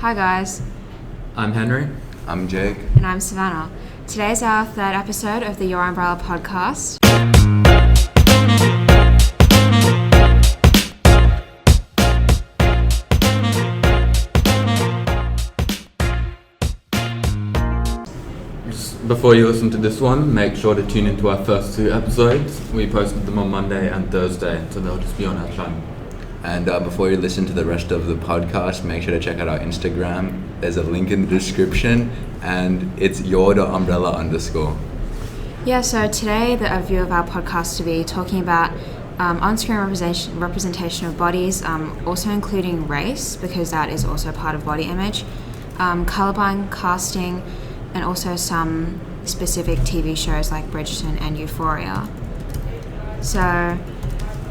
Hi guys, I'm Henry. I'm Jake. and I'm Savannah. Today's our third episode of the Your Umbrella podcast. Just before you listen to this one, make sure to tune into our first two episodes. We posted them on Monday and Thursday, so they'll just be on our channel. And before you listen to the rest of the podcast, make sure to check out our Instagram. There's a link in the description, and it's your.umbrella_. Yeah, so today the view of our podcast to be talking about on-screen representation of bodies, also including race, because that is also part of body image, colorblind casting, and also some specific TV shows like Bridgerton and Euphoria. So,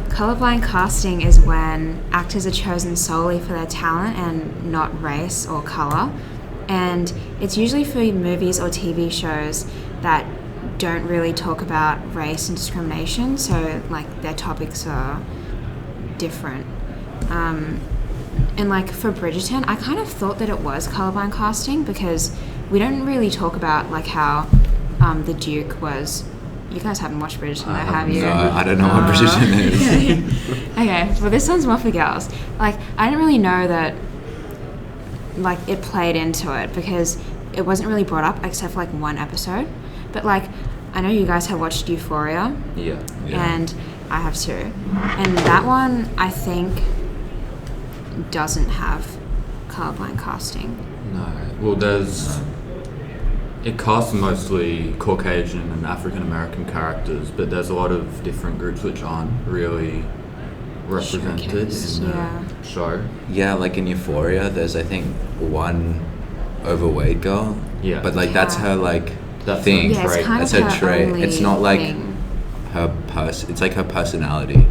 colorblind casting is when actors are chosen solely for their talent and not race or color, and it's usually for movies or TV shows that don't really talk about race and discrimination, so like their topics are different. And like for Bridgerton, I kind of thought that it was colorblind casting because we don't really talk about like how the Duke was. You guys haven't watched Bridgerton, though, have you? No, I don't know what Bridgerton is. Okay, well this one's more for girls. Like, I didn't really know that like it played into it because it wasn't really brought up except for like one episode. But like, I know you guys have watched Euphoria. Yeah. And I have too. And that one, I think, doesn't have colorblind casting. No. Well, it casts mostly Caucasian and African American characters, but there's a lot of different groups which aren't really represented Showcased, in the show. Yeah, like in Euphoria, there's I think one overweight girl. Yeah. But like that's her like That's thing. Yeah, it's Right. kind That's of her trait. only It's not like thing. it's like her personality.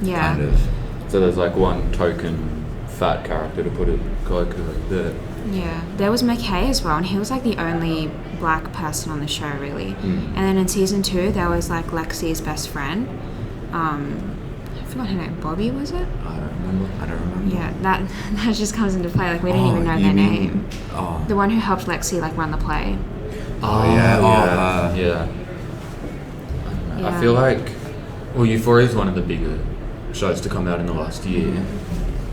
Yeah. Kind of. So there's like one token fat character, to put it colloquially, that Yeah, there was McKay as well, and he was like the only black person on the show, really. And then in season 2, there was like Lexi's best friend. I forgot her name. Bobby, was it? I don't remember. Yeah, that just comes into play. Like we didn't even know you their mean- name. Oh. The one who helped Lexi like run the play. Yeah. yeah. Yeah. I feel like, well, Euphoria is one of the bigger shows to come out in the last year,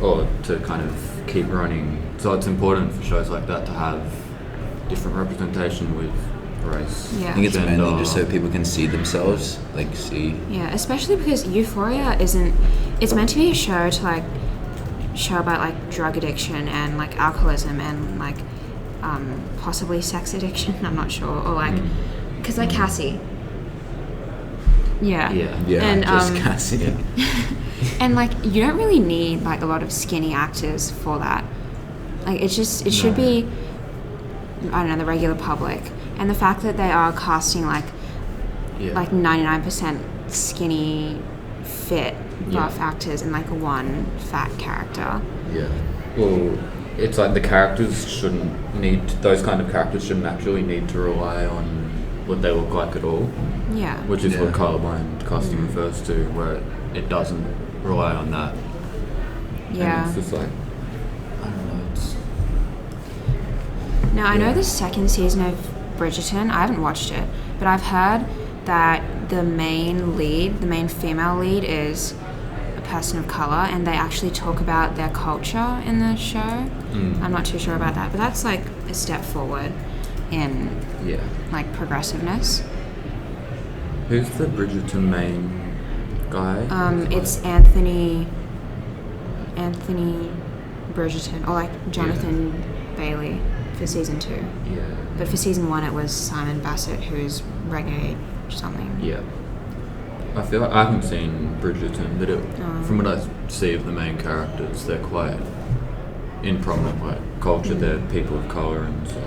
or to kind of keep running. So it's important for shows like that to have different representation with race. Yeah. I think it's gender. mainly just so people can see themselves, like see. Yeah, especially because Euphoria isn't. It's meant to be a show to like show about like drug addiction and like alcoholism and like possibly sex addiction. I'm not sure, or like because like Cassie. Yeah. Yeah, And, just Cassie. And like you don't really need like a lot of skinny actors for that. Like it should be, I don't know, the regular public. And the fact that they are casting like 99% skinny, fit, buff actors and like one fat character. Yeah. Well, it's like those kind of characters shouldn't actually need to rely on what they look like at all. Yeah. Which is what Yeah. colorblind casting refers to, where it doesn't rely on that. Yeah. And it's just like, I don't know, it's... Now, I know the second season of Bridgerton, I haven't watched it, but I've heard that the main female lead is a person of color, and they actually talk about their culture in the show. I'm not too sure about that, but that's like a step forward in like progressiveness. Who's the Bridgerton main guy? It's Anthony Bridgerton, or like Jonathan Bailey for season 2. Yeah. But for season 1, it was Simon Bassett, who's reggae something. Yeah. I feel like I haven't seen Bridgerton, but from what I see of the main characters, they're quite in prominent like culture. They're people of colour and such.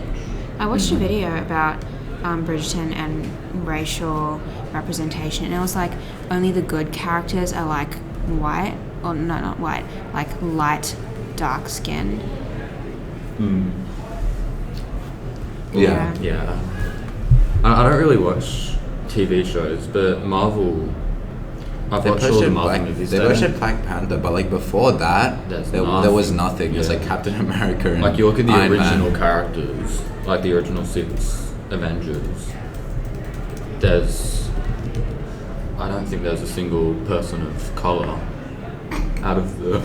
I watched a video about Bridgerton and racial representation, and it was like only the good characters are like white, or no, not white, like light, dark skinned. Yeah. Yeah. I don't really watch TV shows, but Marvel I've watched all the Marvel movies. They posted Black Panther, but like before that, there was nothing. It was like Captain America and like you look at the Iron original Man. characters, like the original 6 Avengers. I don't think there's a single person of color out of the.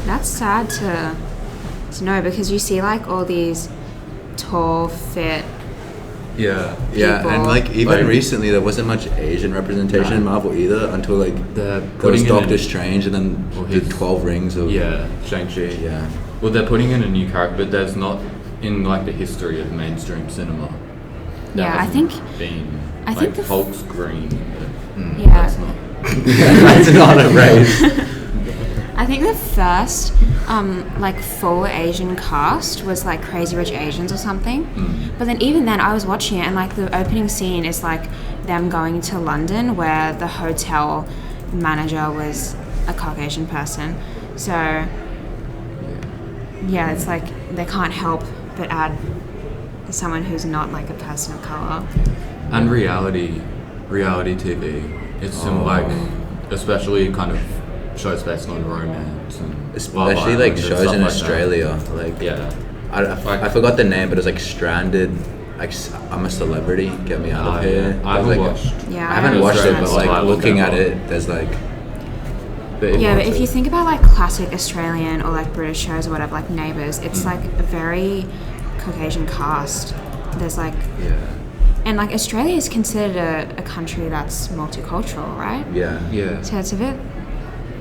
That's sad to know, because you see like all these tall, fit. Yeah, People. and like even Like- recently there wasn't much Asian representation in Marvel either until like They're there was putting in Doctor Strange and then Well, the his- 12 Rings of Shang-Chi. yeah. Well, they're putting in a new character, but there's not in like the history of mainstream cinema. There Yeah, I hasn't think- been. I like think the f- Hulk's green. But Yeah. That's not. That's not a race. I think the first like full Asian cast was like Crazy Rich Asians or something. But then even then I was watching it, and like the opening scene is like them going to London, where the hotel manager was a Caucasian person. So yeah, it's like they can't help but add someone who's not like a person of color. And reality TV. It's some like, especially kind of shows based on romance and Love Especially Island like and shows stuff in like that. Australia. Like Yeah. I forgot the name, but it was like Stranded. Like I'm a Celebrity, get me out of here. I haven't Like, watched. Yeah, I haven't watched it, but Australian like style looking at demo. it, there's like Yeah, but if you think about like classic Australian or like British shows or whatever, like Neighbours, it's like a very Caucasian cast. There's like, yeah, and like Australia is considered a country that's multicultural, right? yeah. Yeah. So it's a bit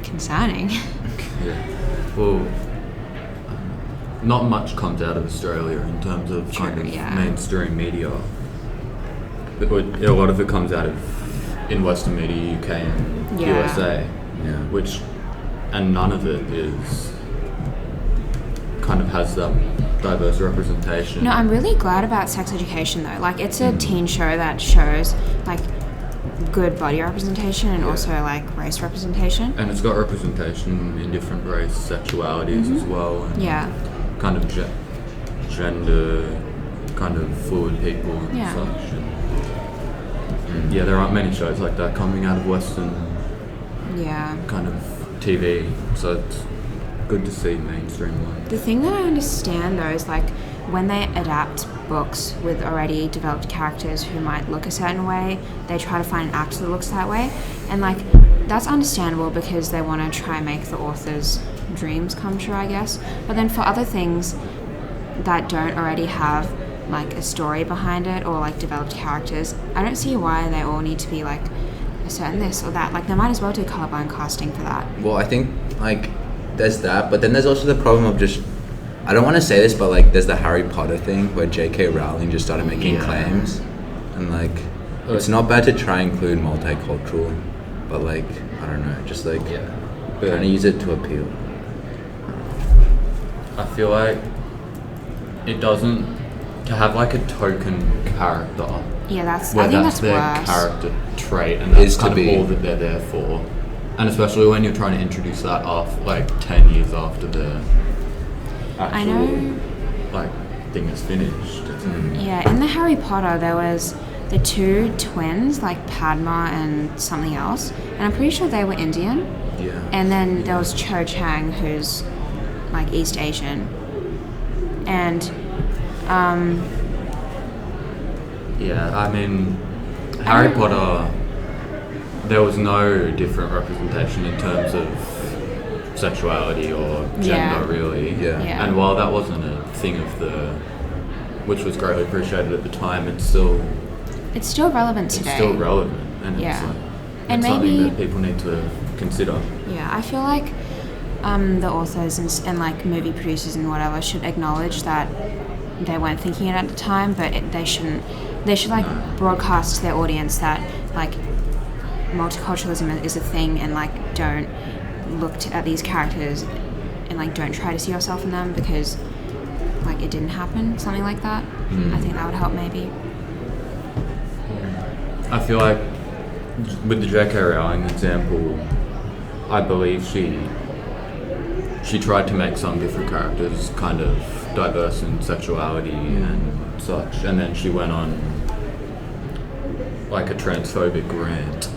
concerning. Yeah. Well, not much comes out of Australia in terms of kind True, of yeah. mainstream media. But a lot of it comes out of in Western media, UK and Yeah. USA, Yeah. which, and none of it is kind of has that diverse representation. No, I'm really glad about Sex Education though. Like it's a teen show that shows like good body representation and also like race representation. And it's got representation in different race, sexualities as well, and Yeah. kind of gender, kind of fluid people and Yeah. such. And yeah, there aren't many shows like that coming out of Western Yeah. kind of TV, so it's good to see mainstream ones. The thing that I understand though is like when they adapt books with already developed characters who might look a certain way, they try to find an actor that looks that way. And like that's understandable because they want to try and make the author's dreams come true, I guess. But then for other things that don't already have like a story behind it or like developed characters, I don't see why they all need to be like a certain this or that. Like they might as well do colorblind casting for that. Well, I think like there's that, but then there's also the problem of just, I don't want to say this, but like there's the Harry Potter thing where J.K. Rowling just started making Yeah. claims, and like it's not bad to try and include multicultural, but like I don't know, just like But trying to use it to appeal. I feel like it doesn't, to have like a token character Yeah, that's where I think that's that's their worse. character trait and that's Is to kind of be. all that they're there for. And especially when you're trying to introduce that off like 10 years after the actual I know. like thing is finished. Yeah, in the Harry Potter there was the two twins, like Padma and something else, and I'm pretty sure they were Indian. Yeah. And then there was Cho Chang, who's like East Asian. And Yeah, I mean, Harry Potter, there was no different representation in terms of sexuality or gender, Yeah. really. Yeah. Yeah. And while that wasn't a thing of the, which was greatly appreciated at the time, it's still relevant today. it's still relevant, and Yeah. it's like And it's something maybe- that people need to consider. Yeah, I feel like the authors and like movie producers and whatever should acknowledge that they weren't thinking it at the time, but they shouldn't. They should like broadcast to their audience that like multiculturalism is a thing, and like don't look at these characters and like don't try to see yourself in them because like it didn't happen, something like that. I think that would help maybe. I feel like with the J.K. Rowling example, I believe she tried to make some different characters kind of diverse in sexuality and such, and then she went on like a transphobic rant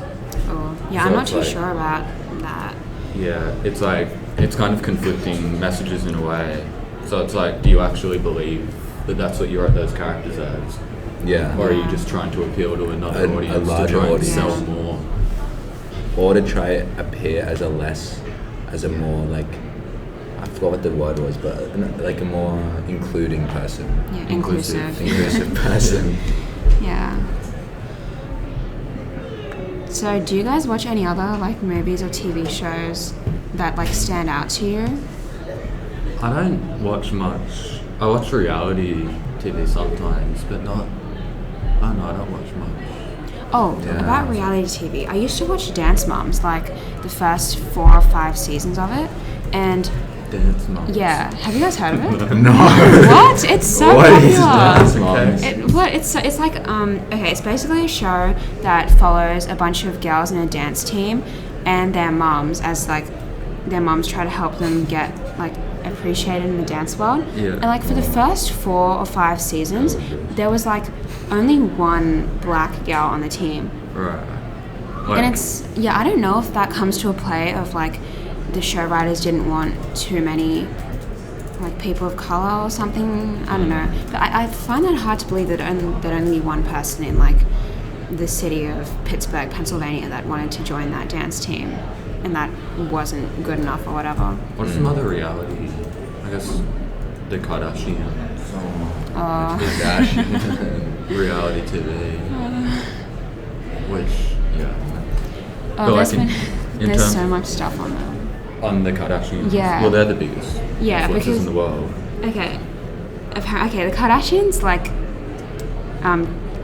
Or Yeah, So I'm not it's too like- sure about that. Yeah, it's like it's kind of conflicting messages in a way. So it's like, do you actually believe that that's what you wrote those characters as, Yeah. or are you Yeah. just trying to appeal to another A audience to larger try and audience. sell Yeah. more? Or to try appear as a more like, I forgot what the word was, but like a more including person, Yeah, Inclusive. inclusive person. Yeah. So, do you guys watch any other like movies or TV shows that like stand out to you? I don't watch much. I watch reality TV sometimes, but not. I don't know. I don't watch much. Oh, Yeah. about reality TV. I used to watch Dance Moms, like the first 4 or 5 seasons of it, and Dance Moms. yeah, have you guys heard of it? No. What? It's so What popular. is Dance Okay. Moms? It's like okay, it's basically a show that follows a bunch of girls in a dance team and their moms as like their moms try to help them get like appreciated in the dance world. Yeah. And like for the first 4 or 5 seasons, there was like only one black girl on the team. Right. And it's I don't know if that comes to a play of like the show writers didn't want too many like people of color or something. I don't know, but I find that hard to believe that only one person in like the city of Pittsburgh, Pennsylvania, that wanted to join that dance team, and that wasn't good enough or whatever. What's some other reality? I guess the Kardashians. Reality TV. Which But, There's like, in there's terms- so much stuff on there. on the Kardashians. Yeah. Well, they're the biggest. Yeah, influencers because- in the world. Okay, the Kardashians, like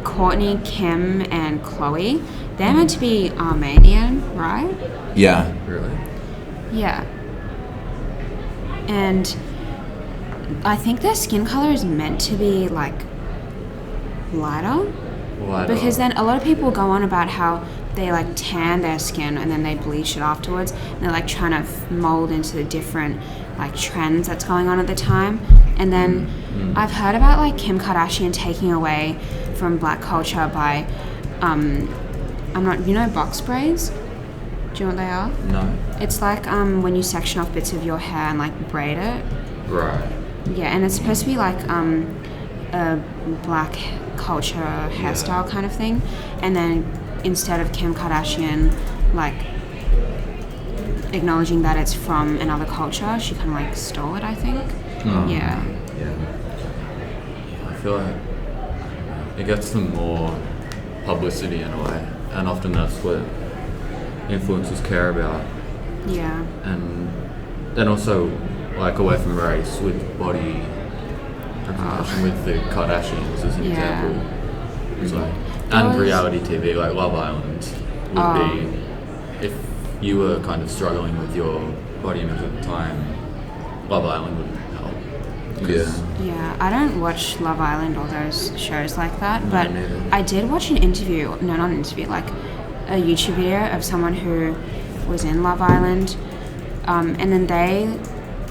Kourtney, Kim, and Khloe, they're meant to be Armenian, right? Yeah. Really? Yeah. And I think their skin color is meant to be like lighter, Why? because then a lot of people go on about how they like tan their skin and then they bleach it afterwards, and they're like trying to mold into the different like trends that's going on at the time. And then I've heard about like Kim Kardashian taking away from black culture by box braids. Do you know what they are? No. It's like when you section off bits of your hair and like braid it. Right. Yeah, and it's supposed to be like a black culture hairstyle kind of thing. And then instead of Kim Kardashian like acknowledging that it's from another culture, she kind of like stole it, I think. Yeah. Yeah. I feel like it gets them more publicity in a way, and often that's what influencers care about. Yeah. And then also, like, away from race, with body representation, with the Kardashians as an Yeah. example. It's like, There and was- reality TV, like Love Island, would be, if you were kind of struggling with your body image at the time, Love Island would help. 'Cause- Yeah, I don't watch Love Island or those shows like that, No, but neither. I did watch an interview, no, not an interview, like a YouTube video of someone who was in Love Island, and then they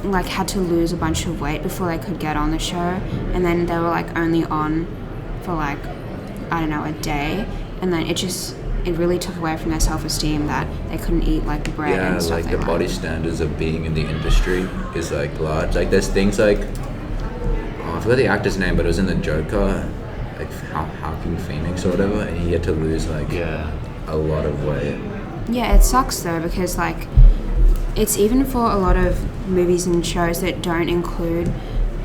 like had to lose a bunch of weight before they could get on the show, and then they were like only on for like, I don't know, a day, and then it really took away from their self-esteem that they couldn't eat like bread Yeah, and stuff like they the body standards of being in the industry is like large. Like there's things like, I forgot the actor's name, but it was in the Joker, like Joaquin Phoenix or whatever, and he had to lose like Yeah. a lot of weight. Yeah, it sucks though, because like it's even for a lot of movies and shows that don't include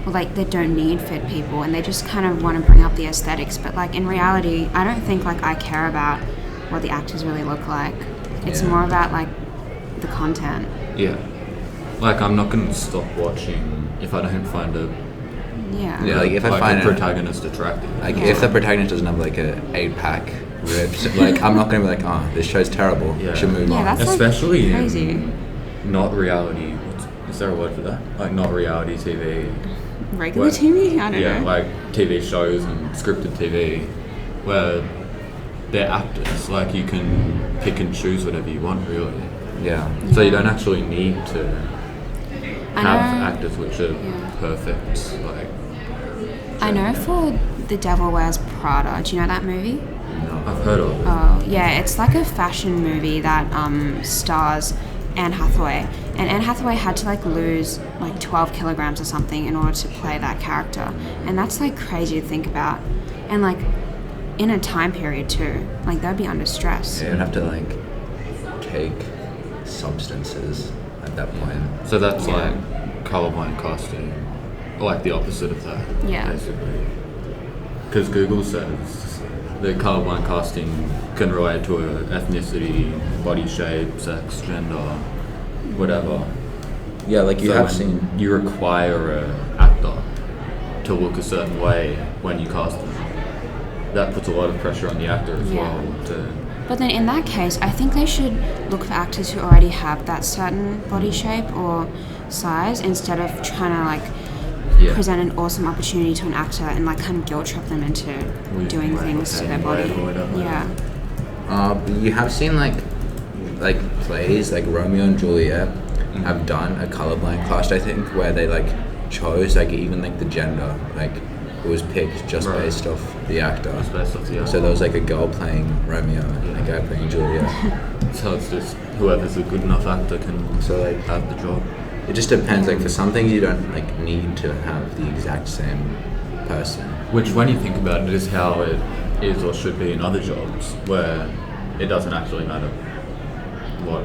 or like that don't need fit people, and they just kind of want to bring up the aesthetics, but like in reality I don't think like I care about what the actors really look like. It's Yeah. more about like the content. Yeah. Like, I'm not gonna stop watching if I don't find Yeah, like if I a find protagonist attractive. like Yeah. if the protagonist doesn't have like a 8-pack ribs, like I'm not gonna be like, oh, this show's terrible. Yeah. Should move Yeah, on. that's like Especially crazy. in not reality. Is there a word for that? Like, not reality TV. Regular What? TV? I don't Yeah, know. like TV shows and scripted TV, where they're actors. Like, you can pick and choose whatever you want, really. Yeah. So you don't actually need to I have know- actors which are Yeah. perfect. Like, I know for The Devil Wears Prada, do you know that movie? I've heard of. Oh, yeah, it's like a fashion movie that stars Anne Hathaway. And Anne Hathaway had to like lose like 12 kilograms or something in order to play that character. And that's like crazy to think about. And like in a time period too. Like they'd be under stress. Yeah, you'd have to like take substances at that point. So that's like colorblind casting, or like the opposite of that. Yeah. Basically. Because Google says that colorblind casting can relate to a ethnicity, body shape, sex, gender, whatever. Yeah, like you So have when seen. you require an actor to look a certain way when you cast them. That puts a lot of pressure on the actor as Yeah. well. But then in that case, I think they should look for actors who already have that certain body shape or size instead of trying to like present an awesome opportunity to an actor and like kind of guilt trip them into doing things to their body. Yeah. But you have seen like plays like Romeo and Juliet have done a colorblind cast, I think, where they like chose like even like the gender, like it was picked just Right. based off the actor. It's based off the actor. So there was like a girl playing Romeo and a guy playing Juliet. So it's just whoever's a good enough actor can So like have the job. it just depends. Like for some things you don't like need to have the exact same person. Which, when you think about it, is how it is or should be in other jobs, where it doesn't actually matter what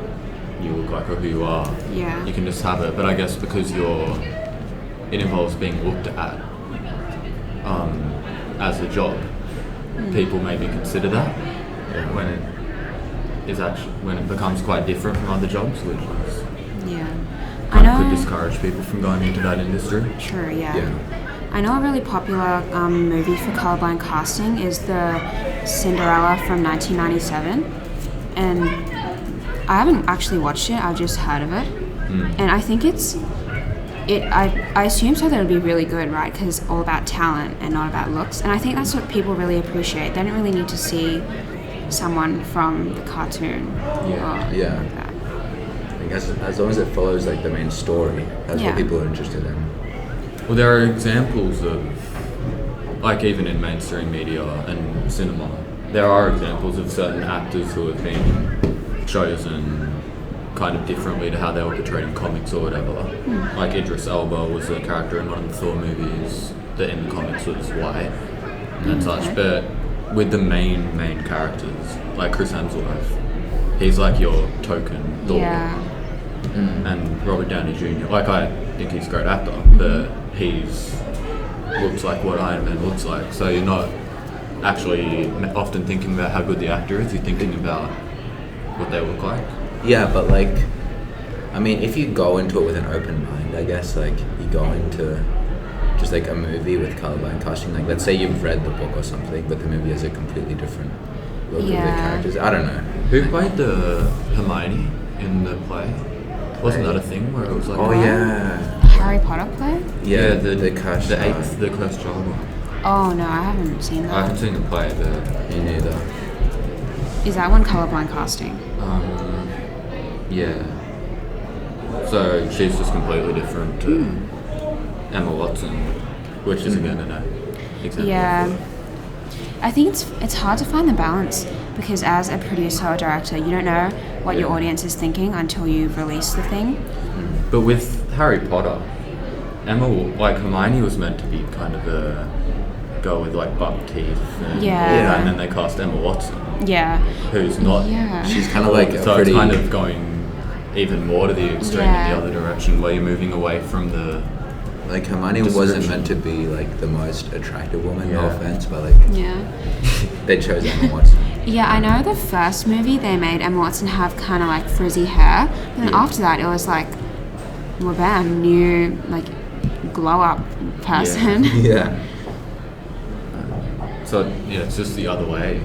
you look like or who you are. Yeah. You can just have it. But I guess because it involves being looked at as a job, people maybe consider that when it becomes quite different from other jobs, which is Yeah. kind of could discourage people from going into that industry. True, yeah. Yeah. I know a really popular movie for colorblind casting is the Cinderella from 1997, and I haven't actually watched it. I've just heard of it, and I think I assume so that it'll be really good, right? Because it's all about talent and not about looks, and I think that's what people really appreciate. They don't really need to see someone from the cartoon. Yeah. Or Yeah. like that. I guess as long as it follows like the main story, that's Yeah. what people are interested in. Well, there are examples of, like even in mainstream media and cinema, there are examples of certain actors who have been chosen kind of differently to how they were portrayed in comics or whatever. Like Idris Elba was a character in one of the Thor movies that in the comics was white and such, but with the main characters, like Chris Hemsworth, he's like your token Thor. Yeah. And Robert Downey Jr. Like I think he's a great actor, but he's looks like what Iron Man looks like. So you're not actually often thinking about how good the actor is. You're thinking about what they look like. Yeah, but like, I mean, if you go into it with an open mind, I guess, like, you go into just like a movie with colorblind casting, like, let's say you've read the book or something, but the movie has a completely different look of the Yeah. characters. I don't know. Who played the Hermione in the play? Wasn't that a thing where it was like? Oh, yeah. Harry Potter play? Yeah, the cursed the child. eighth, the cursed child one. Oh no, I haven't seen I that. haven't seen the play, but Me neither. Is that one colorblind casting? yeah. So she's just completely different to Emma Watson, which is again an example. Yeah. I think it's hard to find the balance because as a producer or director, you don't know what your audience is thinking until you release the thing. But with Harry Potter, Hermione was meant to be kind of a girl with like buck teeth. And Yeah. all that, and then they cast Emma Watson, Yeah. who's not. Yeah. She's kind of like a So pretty... it's kind of going even more to the extreme Yeah. in the other direction, where you're moving away from the. Like, Hermione wasn't description. meant to be like the most attractive woman, no Yeah. offense, but like, Yeah. they chose Emma Watson. Yeah, I know the first movie they made Emma Watson have kind of like frizzy hair, but then after that it was like, well, bam, new like glow up person. Yeah. So yeah, it's just the other way,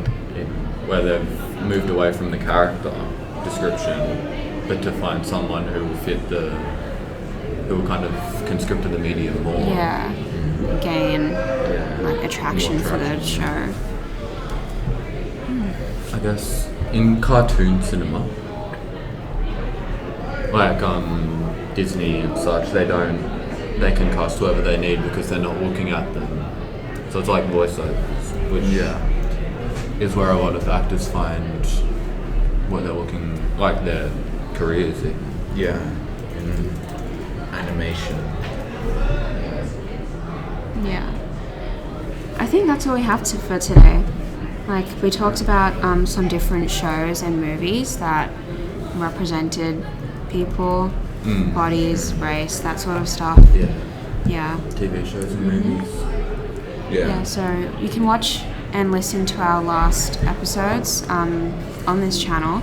where they've moved away from the character description, but to find someone who will fit who will kind of conscript to the medium more. Yeah. Gain like attraction More for the attraction. show. I guess in cartoon cinema, like Disney and such, they can cast whoever they need because they're not looking at them. So it's like voiceovers, which is where a lot of actors find what they're looking like their careers in. Yeah, in animation. Yeah. I think that's all we have for today. Like, we talked about some different shows and movies that represented people, bodies, race, that sort of stuff. Yeah. TV shows and movies. Yeah, so you can watch and listen to our last episodes on this channel.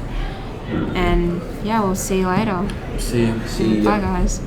And yeah, we'll see you later. See you. See ya. Bye, guys.